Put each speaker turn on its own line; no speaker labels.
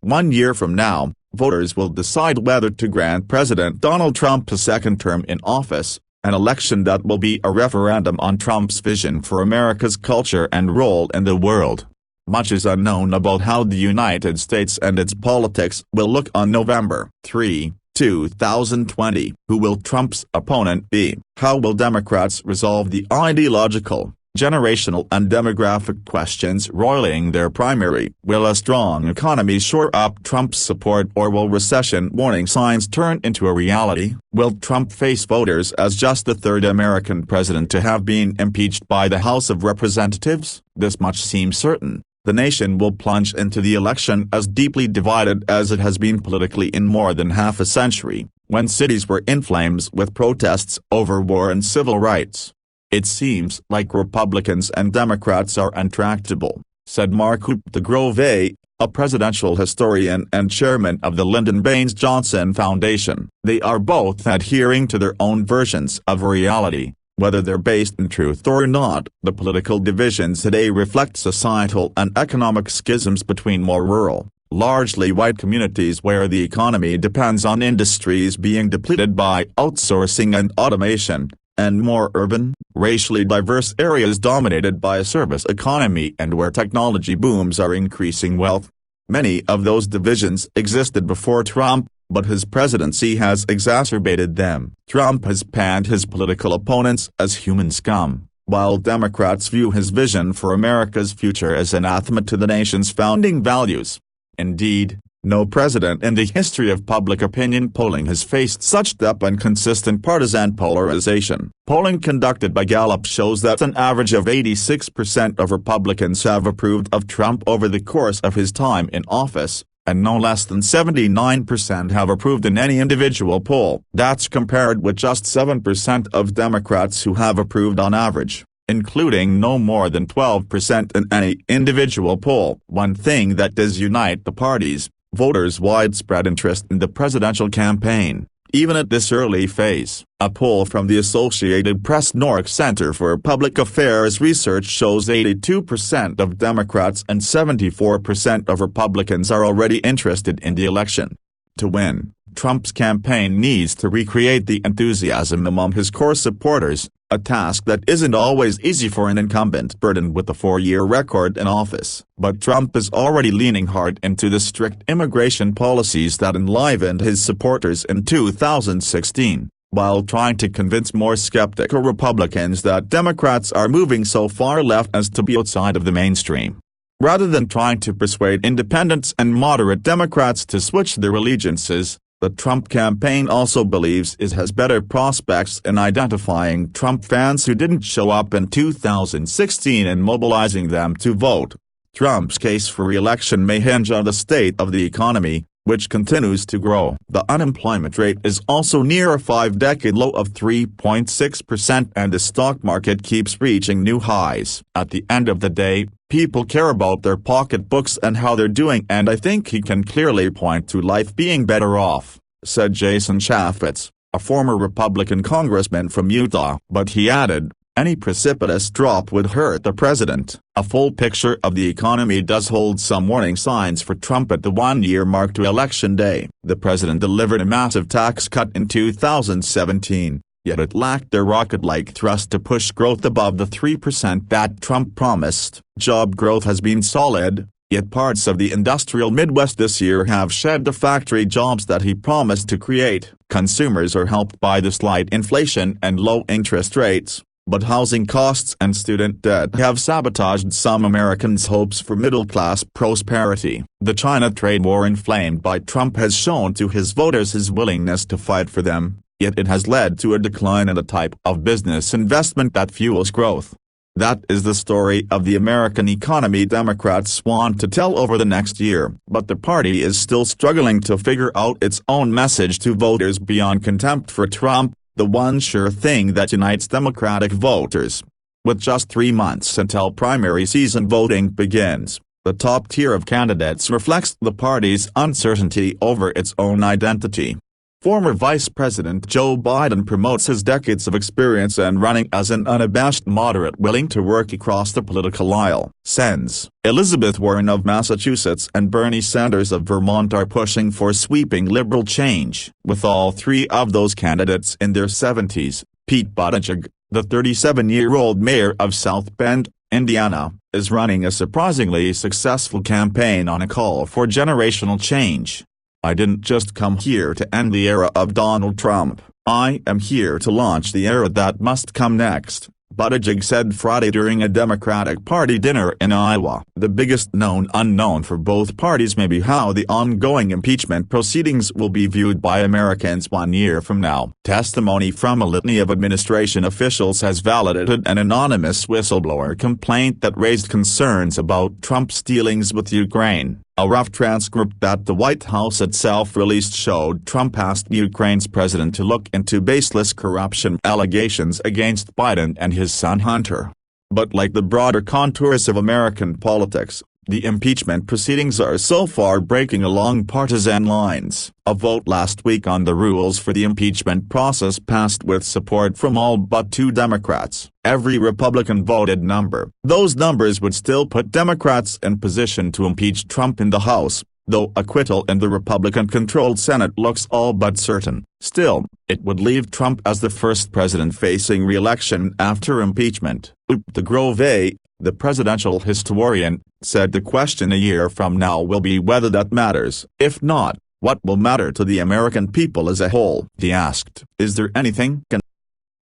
1 year from now, voters will decide whether to grant President Donald Trump a second term in office, an election that will be a referendum on Trump's vision for America's culture and role in the world. Much is unknown about how the United States and its politics will look on November 3, 2020. Who will Trump's opponent be? How will Democrats resolve the ideological, generational and demographic questions roiling their primary? Will a strong economy shore up Trump's support, or will recession warning signs turn into a reality? Will Trump face voters as just the third American president to have been impeached by the House of Representatives? This much seems certain. The nation will plunge into the election as deeply divided as it has been politically in more than half a century, when cities were in flames with protests over war and civil rights. It seems like Republicans and Democrats are intractable, said Mark de Grove, a presidential historian and chairman of the Lyndon Baines Johnson Foundation. They are both adhering to their own versions of reality, whether they're based in truth or not. The political divisions today reflect societal and economic schisms between more rural, largely white communities where the economy depends on industries being depleted by outsourcing and automation, and more urban, racially diverse areas dominated by a service economy and where technology booms are increasing wealth. Many of those divisions existed before Trump, but his presidency has exacerbated them. Trump has panned his political opponents as human scum, while Democrats view his vision for America's future as anathema to the nation's founding values. Indeed, no president in the history of public opinion polling has faced such depth and consistent partisan polarization. Polling conducted by Gallup shows that an average of 86% of Republicans have approved of Trump over the course of his time in office, and no less than 79% have approved in any individual poll. That's compared with just 7% of Democrats who have approved on average, including no more than 12% in any individual poll. One thing that does unite the parties: voters' widespread interest in the presidential campaign, even at this early phase. A poll from the Associated Press Nork Center for Public Affairs Research shows 82% of Democrats and 74% of Republicans are already interested in the election. To win, Trump's campaign needs to recreate the enthusiasm among his core supporters, a task that isn't always easy for an incumbent burdened with a 4-year record in office. But Trump is already leaning hard into the strict immigration policies that enlivened his supporters in 2016, while trying to convince more skeptical Republicans that Democrats are moving so far left as to be outside of the mainstream. Rather than trying to persuade independents and moderate Democrats to switch their allegiances, the Trump campaign also believes it has better prospects in identifying Trump fans who didn't show up in 2016 and mobilizing them to vote. Trump's case for re-election may hinge on the state of the economy, which continues to grow. The unemployment rate is also near a 5-decade low of 3.6%, and the stock market keeps reaching new highs. At the end of the day, people care about their pocketbooks and how they're doing, and I think he can clearly point to life being better off, said Jason Chaffetz, a former Republican congressman from Utah. But he added, any precipitous drop would hurt the president. A full picture of the economy does hold some warning signs for Trump at the 1-year mark to Election Day. The president delivered a massive tax cut in 2017. Yet it lacked a rocket-like thrust to push growth above the 3% that Trump promised. Job growth has been solid, yet parts of the industrial Midwest this year have shed the factory jobs that he promised to create. Consumers are helped by the slight inflation and low interest rates, but housing costs and student debt have sabotaged some Americans' hopes for middle-class prosperity. The China trade war inflamed by Trump has shown to his voters his willingness to fight for them, yet it has led to a decline in the type of business investment that fuels growth. That is the story of the American economy Democrats want to tell over the next year, but the party is still struggling to figure out its own message to voters beyond contempt for Trump, the one sure thing that unites Democratic voters. With just 3 months until primary season voting begins, the top tier of candidates reflects the party's uncertainty over its own identity. Former Vice President Joe Biden promotes his decades of experience and running as an unabashed moderate willing to work across the political aisle. Sens. Elizabeth Warren of Massachusetts and Bernie Sanders of Vermont are pushing for sweeping liberal change. With all three of those candidates in their 70s, Pete Buttigieg, the 37-year-old mayor of South Bend, Indiana, is running a surprisingly successful campaign on a call for generational change. "I didn't just come here to end the era of Donald Trump, I am here to launch the era that must come next," Buttigieg said Friday during a Democratic Party dinner in Iowa. The biggest known unknown for both parties may be how the ongoing impeachment proceedings will be viewed by Americans 1 year from now. Testimony from a litany of administration officials has validated an anonymous whistleblower complaint that raised concerns about Trump's dealings with Ukraine. A rough transcript that the White House itself released showed Trump asked Ukraine's president to look into baseless corruption allegations against Biden and his son Hunter. But like the broader contours of American politics, the impeachment proceedings are so far breaking along partisan lines. A vote last week on the rules for the impeachment process passed with support from all but 2 Democrats. Every Republican voted number. Those numbers would still put Democrats in position to impeach Trump in the House, though acquittal in the Republican-controlled Senate looks all but certain. Still, it would leave Trump as the first president facing re-election after impeachment. De Grove, the presidential historian, said the question a year from now will be whether that matters. If not, what will matter to the American people as a whole? He asked. Is there anything